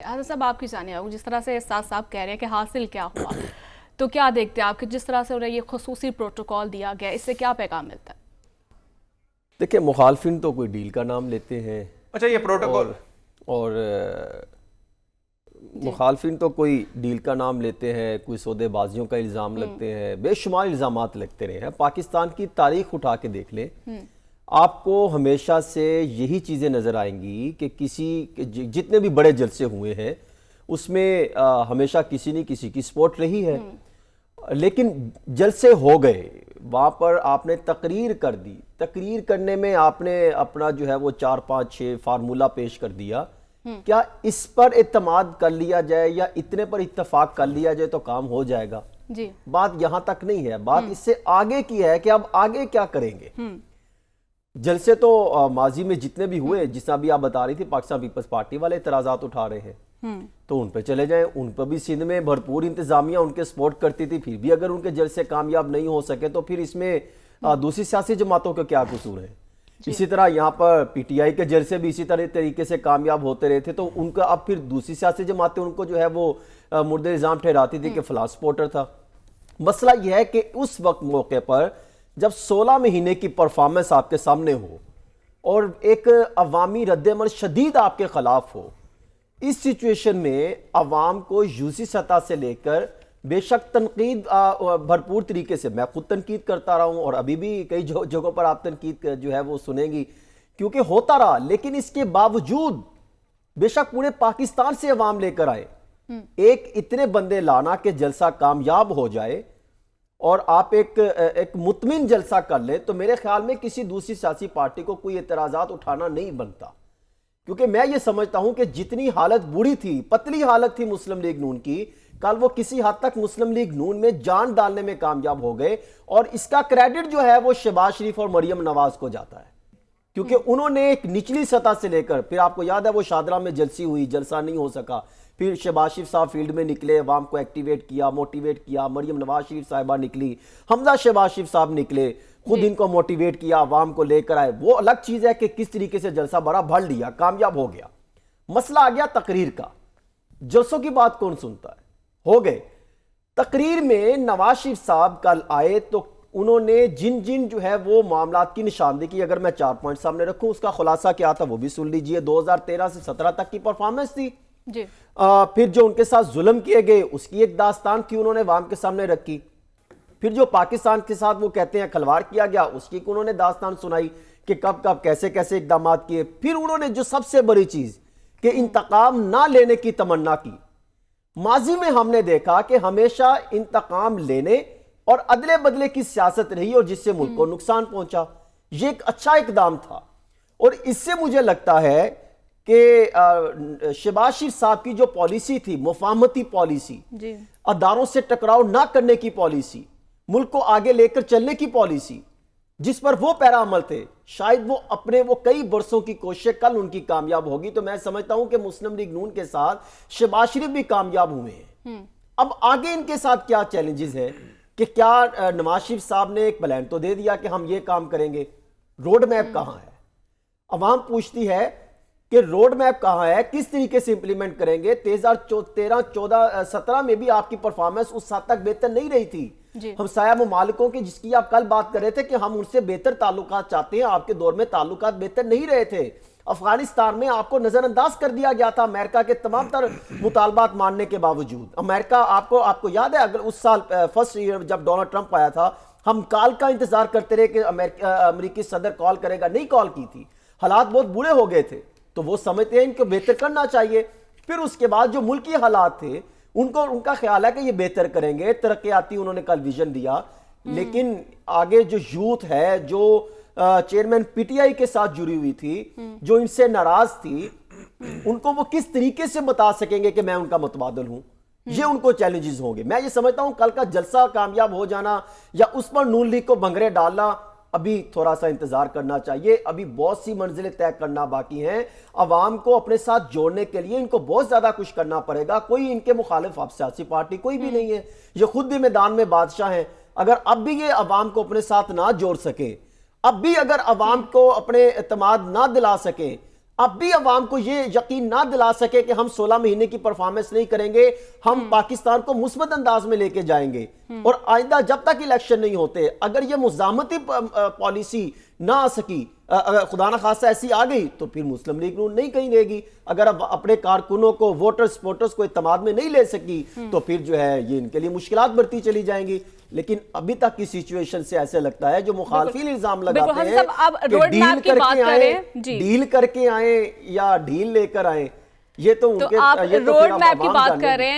حضرت صاحب آپ کی جانب آؤں، جس طرح سے استاد صاحب کہہ رہے ہیں کہ حاصل کیا ہوا، تو کیا دیکھتے ہیں آپ کہ جس طرح سے انہیں یہ خصوصی پروٹوکول دیا گیا، اس سے کیا پیغام ملتا ہے؟ دیکھیں، مخالفین تو کوئی ڈیل کا نام لیتے ہیں. اچھا، یہ پروٹوکول اور مخالفین تو کوئی ڈیل کا نام لیتے ہیں، کوئی سودے بازیوں کا الزام لگتے ہیں، بے شمار الزامات لگتے رہے ہیں. پاکستان کی تاریخ اٹھا کے دیکھ لیں، آپ کو ہمیشہ سے یہی چیزیں نظر آئیں گی کہ جتنے بھی بڑے جلسے ہوئے ہیں اس میں ہمیشہ کسی نہ کسی کی سپورٹ رہی ہے. لیکن جلسے ہو گئے، وہاں پر آپ نے تقریر کر دی، تقریر کرنے میں آپ نے اپنا جو ہے وہ 4-5-6 فارمولہ پیش کر دیا. کیا اس پر اعتماد کر لیا جائے یا اتنے پر اتفاق کر لیا جائے تو کام ہو جائے گا؟ جی، بات یہاں تک نہیں ہے، بات اس سے آگے کی ہے کہ اب آگے کیا کریں گے. جلسے تو ماضی میں جتنے بھی ہوئے، جس طرح بھی آپ بتا رہی تھی، پاکستان پیپلز پارٹی والے اعتراضات اٹھا رہے ہیں، تو ان پہ چلے جائیں. ان پہ بھی سندھ میں بھرپور انتظامیہ ان کے سپورٹ کرتی تھی، پھر بھی اگر ان کے جلسے کامیاب نہیں ہو سکے تو پھر اس میں دوسری سیاسی جماعتوں کا کیا قصور ہے؟ اسی طرح یہاں پر پی ٹی آئی کے جلسے بھی اسی طریقے سے کامیاب ہوتے رہے تھے، تو ان کا اب پھر دوسری سیاسی جماعتیں ان کو جو ہے وہ مورد الزام ٹھہراتی تھی کہ فلاں سپورٹر تھا. مسئلہ یہ ہے کہ اس وقت موقع پر جب 16 مہینے کی پرفارمنس آپ کے سامنے ہو اور ایک عوامی رد عمل شدید آپ کے خلاف ہو، اس سچویشن میں عوام کو یوسی سطح سے لے کر بے شک تنقید بھرپور طریقے سے، میں خود تنقید کرتا رہا ہوں اور ابھی بھی کئی جگہوں پر آپ تنقید جو ہے وہ سنیں گی کیونکہ ہوتا رہا، لیکن اس کے باوجود بے شک پورے پاکستان سے عوام لے کر آئے. ایک اتنے بندے لانا کہ جلسہ کامیاب ہو جائے اور آپ ایک مطمئن جلسہ کر لیں، تو میرے خیال میں کسی دوسری سیاسی پارٹی کو کوئی اعتراضات اٹھانا نہیں بنتا. کیونکہ میں یہ سمجھتا ہوں کہ جتنی حالت بری تھی، پتلی حالت تھی مسلم لیگ نون کی، کل وہ کسی حد تک مسلم لیگ نون میں جان ڈالنے میں کامیاب ہو گئے، اور اس کا کریڈٹ جو ہے وہ شہباز شریف اور مریم نواز کو جاتا ہے. کیونکہ انہوں نے ایک نچلی سطح سے لے کر، پھر آپ کو یاد ہے وہ شادرہ میں جلسی ہوئی، جلسہ نہیں ہو سکا، پھر شہباز شریف صاحب فیلڈ میں نکلے، عوام کو ایکٹیویٹ کیا، موٹیویٹ کیا، مریم نواز شریف صاحبہ نکلی، حمزہ شہباز شریف صاحب نکلے، خود ان کو موٹیویٹ کیا، عوام کو لے کر آئے. وہ الگ چیز ہے کہ کس طریقے سے جلسہ بڑا بھر لیا، کامیاب ہو گیا. مسئلہ آ گیا تقریر کا. جلسوں کی بات کون سنتا ہے؟ ہو گئے. تقریر میں نواز شریف صاحب کل آئے تو انہوں نے جن جو ہے وہ معاملات کی نشاندہی کی. اگر میں 4 پوائنٹ سامنے رکھوں، اس کا خلاصہ کیا تھا وہ بھی سن لیجئے. 2013 سے 17 تک کی پرفارمنس تھی. جی. پھر جو ان کے ساتھ ظلم کیے گئے اس کی ایک داستان تھی، انہوں نے عوام کے سامنے رکھی. پھر جو پاکستان کے ساتھ وہ کہتے ہیں کھلواڑ کیا گیا، اس کی انہوں نے داستان سنائی کہ کب کیسے اقدامات کیے. پھر انہوں نے جو سب سے بڑی چیز کہ انتقام نہ لینے کی تمنا کی. ماضی میں ہم نے دیکھا کہ ہمیشہ انتقام لینے اور ادلے بدلے کی سیاست رہی اور جس سے ملک کو نقصان پہنچا. یہ ایک اچھا اقدام تھا، اور اس سے مجھے لگتا ہے کہ شہباز شریف صاحب کی جو پالیسی تھی، مفاہمتی پالیسی، اداروں سے ٹکراؤ نہ کرنے کی پالیسی، ملک کو آگے لے کر چلنے کی پالیسی، جس پر وہ پیرا عمل تھے، شاید وہ اپنے کئی برسوں کی کوششیں کل ان کی کامیاب ہوگی. تو میں سمجھتا ہوں کہ مسلم لیگ نون کے ساتھ شہباز شریف بھی کامیاب ہوئے ہیں. اب آگے ان کے ساتھ کیا چیلنجز ہیں کہ کیا نواز شریف صاحب نے ایک پلان تو دے دیا کہ ہم یہ کام کریں گے، روڈ میپ کہاں ہے؟ عوام پوچھتی ہے کہ روڈ میپ کہاں ہے، کس طریقے سے امپلیمنٹ کریں گے. 2013 14 17 میں بھی آپ کی پرفارمنس اس حد تک بہتر نہیں رہی تھی. ہمسایہ ممالکوں کی جس کی آپ کل بات کر رہے تھے کہ ہم ان سے بہتر تعلقات چاہتے ہیں، آپ کے دور میں تعلقات بہتر نہیں رہے تھے. افغانستان میں آپ کو نظر انداز کر دیا گیا تھا امریکہ کے تمام تر مطالبات ماننے کے باوجود. امریکہ آپ کو یاد ہے، اگر اس سال فرسٹ ایئر جب ڈونلڈ ٹرمپ آیا تھا، ہم کال کا انتظار کرتے رہے کہ امریکی صدر کال کرے گا، نہیں کال کی تھی. حالات بہت برے ہو گئے تھے، تو وہ سمجھتے ہیں ان کو بہتر کرنا چاہیے. پھر اس کے بعد جو ملکی حالات تھے ان کا خیال ہے کہ یہ بہتر کریں گے، ترقیاتی انہوں نے کل ویژن دیا. لیکن آگے جو یوتھ ہے، جو چیئرمین پی ٹی آئی کے ساتھ جڑی ہوئی تھی، جو ان سے ناراض تھی، ان کو وہ کس طریقے سے بتا سکیں گے کہ میں ان کا متبادل ہوں؟ یہ ان کو چیلنجز ہوں گے. میں یہ سمجھتا ہوں کل کا جلسہ کامیاب ہو جانا یا اس پر نون لیگ کو بھنگرے ڈالنا، ابھی تھوڑا سا انتظار کرنا چاہیے. ابھی بہت سی منزلیں طے کرنا باقی ہیں. عوام کو اپنے ساتھ جوڑنے کے لیے ان کو بہت زیادہ کچھ کرنا پڑے گا. کوئی ان کے مخالف اب سیاسی پارٹی کوئی بھی نہیں ہے، یہ خود بھی میدان میں بادشاہ ہیں. اگر اب بھی یہ عوام کو اپنے ساتھ نہ جوڑ سکے، اب بھی اگر عوام کو اپنے اعتماد نہ دلا سکیں، اب بھی عوام کو یہ یقین نہ دلا سکے کہ ہم 16 مہینے کی پرفارمنس نہیں کریں گے، ہم پاکستان کو مثبت انداز میں لے کے جائیں گے، اور آئندہ جب تک الیکشن نہیں ہوتے اگر یہ مزاحمتی پالیسی نہ آ سکی، اگر خدا نخواستہ ایسی آ گئی تو پھر مسلم لیگ نون نہیں کہیں گے گی۔ اگر اب اپنے کارکنوں کو، ووٹر سپورٹرز کو اعتماد میں نہیں لے سکی تو پھر جو ہے یہ ان کے لیے مشکلات بڑھتی چلی جائیں گی۔ لیکن ابھی تک کی سچویشن سے ایسے لگتا ہے جو مخالفین الزام لگاتے ہیں کہ ڈیل کر کے آئیں یا ڈھیل لے کر آئیں، یہ تو آپ روڈ میپ کی بات کر رہے ہیں